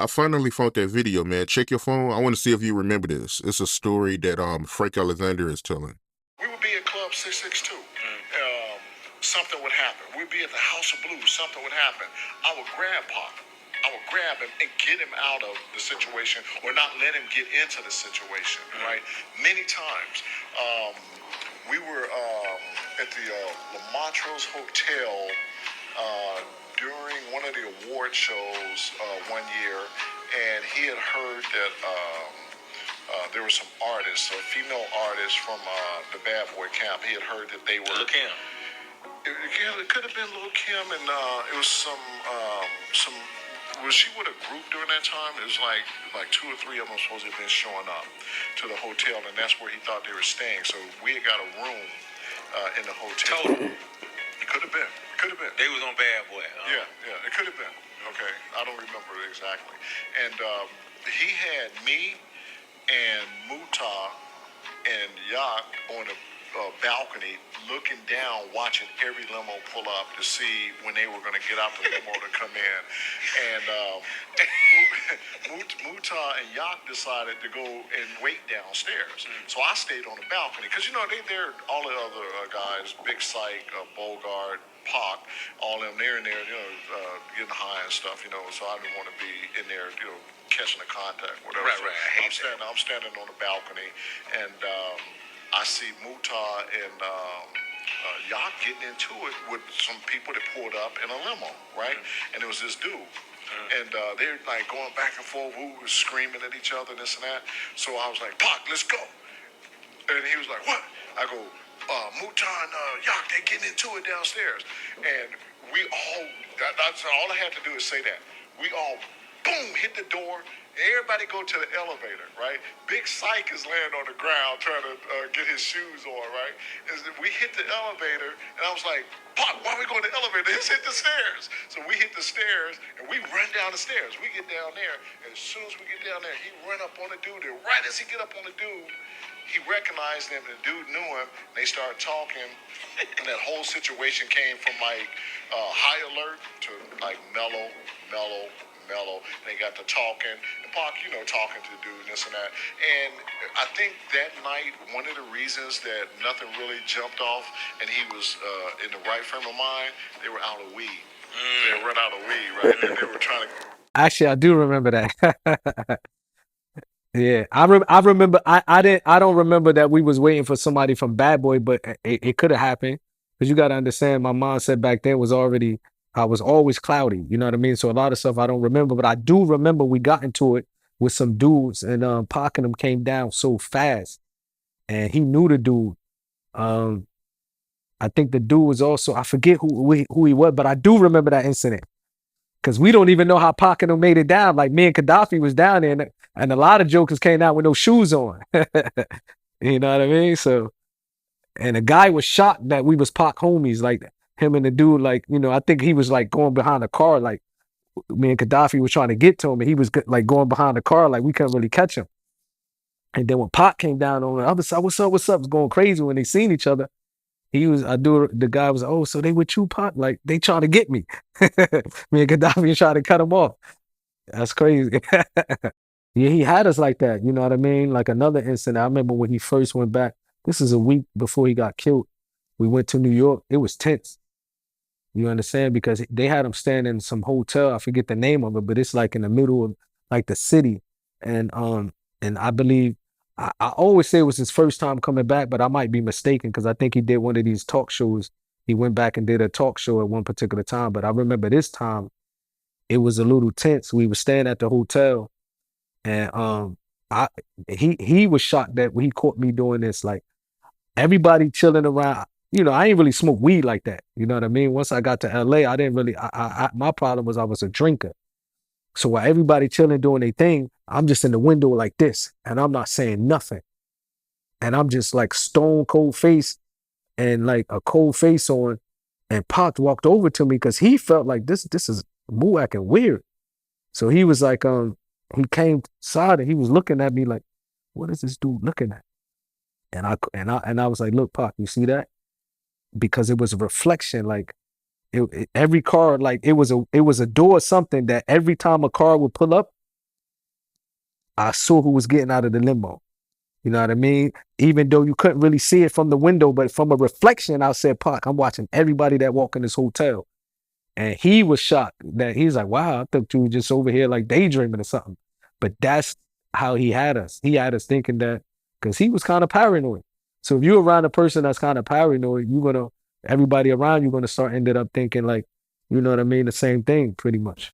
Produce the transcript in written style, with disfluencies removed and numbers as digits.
I finally found that video, man. Check your phone. I want to see if you remember this. It's a story that Frank Alexander is telling. We would be at Club 662. Something would happen. We'd be at the House of Blues. Something would happen. I would grab Pop. I would grab him and get him out of the situation or not let him get into the situation, right? Many times. We were at the La Montrose Hotel during one of the award shows one year, and he had heard that there were some artists, female artists from the Bad Boy camp. He had heard that they were. Lil' Kim. It could have been Lil' Kim, and it was some. Was she with a group during that time? It was like two or three of them supposed to have been showing up to the hotel, and that's where he thought they were staying. So we had got a room in the hotel. Total. It could have been. Could have been. They was on Bad Boy. Yeah, it could have been. Okay, I don't remember exactly. And he had me and Muta and Yak on a balcony looking down, watching every limo pull up to see when they were going to get out the limo to come in. And Muta and Yak decided to go and wait downstairs. So I stayed on the balcony because, they're all the other guys, Big Syke, Bogart, Pac, all them, they're in there, getting high and stuff, so I didn't want to be in there, catching the contact, whatever. Right, so right. I'm standing on the balcony, and I see Muta and Yak getting into it with some people that pulled up in a limo, right? And it was this dude. And they're like going back and forth, we were screaming at each other, this and that. So I was like, Pac, let's go. And he was like, what? I go, Muta and Yak, they're getting into it downstairs. And we all, that's all I had to do is say that. We all, boom, hit the door. Everybody go to the elevator, right? Big Syke is laying on the ground trying to get his shoes on, right? And we hit the elevator, and I was like, Pop, why are we going to the elevator? Let's hit the stairs. So we hit the stairs, and we run down the stairs. We get down there, and as soon as we get down there, he run up on the dude, and right as he get up on the dude, he recognized him, and the dude knew him, and they started talking, and that whole situation came from high alert to mellow. They got to talking, and Pac, talking to the dude, this and that. And I think that night, one of the reasons that nothing really jumped off, and he was in the right frame of mind, they were out of weed. They run out of weed, right? And they were trying to. Actually, I do remember that. Yeah, I remember. I don't remember that we was waiting for somebody from Bad Boy, but it could have happened because you got to understand. My mindset back then was already. I was always cloudy. You know what I mean? So a lot of stuff I don't remember, but I do remember we got into it with some dudes, and Pac and them came down so fast, and he knew the dude. Um, I think the dude was also, I forget who he was, but I do remember that incident because we don't even know how Pac and them made it down. Like me and Gaddafi was down there, and a lot of jokers came out with no shoes on. You know what I mean? So, and the guy was shocked that we was Pac homies, like him and the dude, like, I think he was like going behind the car, like me and Gaddafi was trying to get to him, and he was like going behind the car, like we couldn't really catch him. And then when Pac came down on the other side, what's up? It's going crazy when they seen each other. The guy was like, oh, so they with you, Pac? Like, they trying to get me. Me and Gaddafi trying to cut him off. That's crazy. Yeah, he had us like that. You know what I mean? Like another incident, I remember when he first went back. This is a week before he got killed. We went to New York. It was tense. You understand? Because they had him staying in some hotel. I forget the name of it, but it's like in the middle of like the city. And I believe I always say it was his first time coming back, but I might be mistaken because I think he did one of these talk shows. He went back and did a talk show at one particular time. But I remember this time it was a little tense. We were staying at the hotel, and he was shocked that he caught me doing this. Like everybody chilling around. I ain't really smoke weed like that. You know what I mean? Once I got to LA, I didn't really, my problem was I was a drinker. So while everybody chilling doing their thing, I'm just in the window like this, and I'm not saying nothing. And I'm just like stone cold face and like a cold face on. And Pac walked over to me because he felt like this is Moo acting weird. So he was like, he came side and he was looking at me like, what is this dude looking at? And I was like, look, Pac, you see that? Because it was a reflection, like every car, like it was a door, something that every time a car would pull up, I saw who was getting out of the limo. You know what I mean? Even though you couldn't really see it from the window, but from a reflection, I said, Park, I'm watching everybody that walk in this hotel. And he was shocked that he's like, wow, I thought you were just over here like daydreaming or something. But that's how he had us. He had us thinking that because he was kind of paranoid. So if you're around a person that's kind of paranoid, everybody around you gonna start ended up thinking like, you know what I mean, the same thing pretty much.